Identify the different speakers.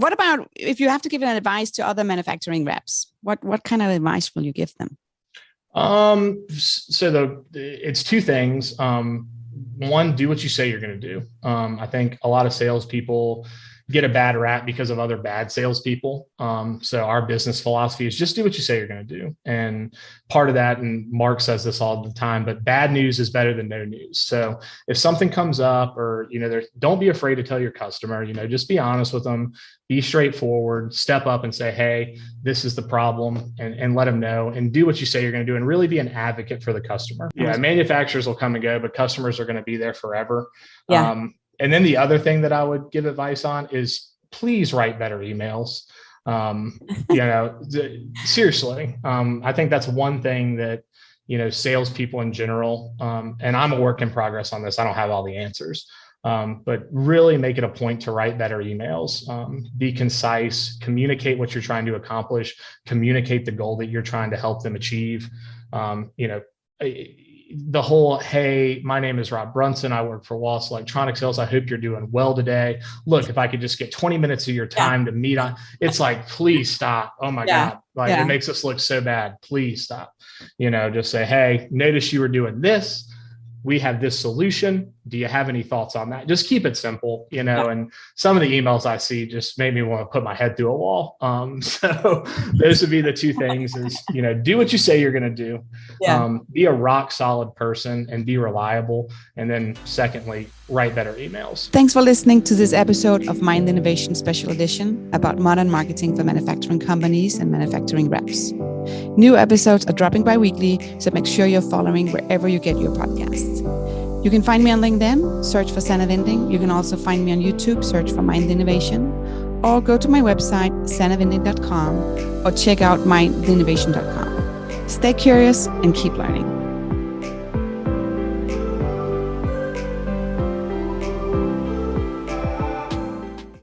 Speaker 1: What about if you have to give an advice to other manufacturing reps? What kind of advice will you give them?
Speaker 2: It's two things. One, do what you say you're going to do. I think a lot of salespeople get a bad rap because of other bad salespeople. So our business philosophy is just do what you say you're going to do. And part of that, and Mark says this all the time, but bad news is better than no news. So if something comes up or, don't be afraid to tell your customer, just be honest with them, be straightforward, step up and say, hey, this is the problem, and let them know, and do what you say you're going to do, and really be an advocate for the customer. Yeah. Manufacturers will come and go, but customers are going to be there forever. Yeah. And then the other thing that I would give advice on is please write better emails. Seriously. I think that's one thing that, salespeople in general, and I'm a work in progress on this. I don't have all the answers, but really make it a point to write better emails, be concise, communicate what you're trying to accomplish, communicate the goal that you're trying to help them achieve. The whole, hey, my name is Rob Brunson. I work for Wallace Electronic Sales. I hope you're doing well today. Look, if I could just get 20 minutes of your time to meet on, it's like, please stop. Oh my God. It makes us look so bad. Please stop. Just say, hey, notice you were doing this. We have this solution. Do you have any thoughts on that? Just keep it simple, and some of the emails I see just made me want to put my head through a wall. So those would be the two things is, do what you say you're going to do, be a rock solid person and be reliable. And then secondly, write better emails.
Speaker 1: Thanks for listening to this episode of Mind Innovation Special Edition about modern marketing for manufacturing companies and manufacturing reps. New episodes are dropping bi-weekly, so make sure you're following wherever you get your podcasts. You can find me on LinkedIn, search for Sannah Vinding. You can also find me on YouTube, search for Mind Innovation, or go to my website, sannahvinding.com, or check out mindinnovation.com. Stay curious and keep learning.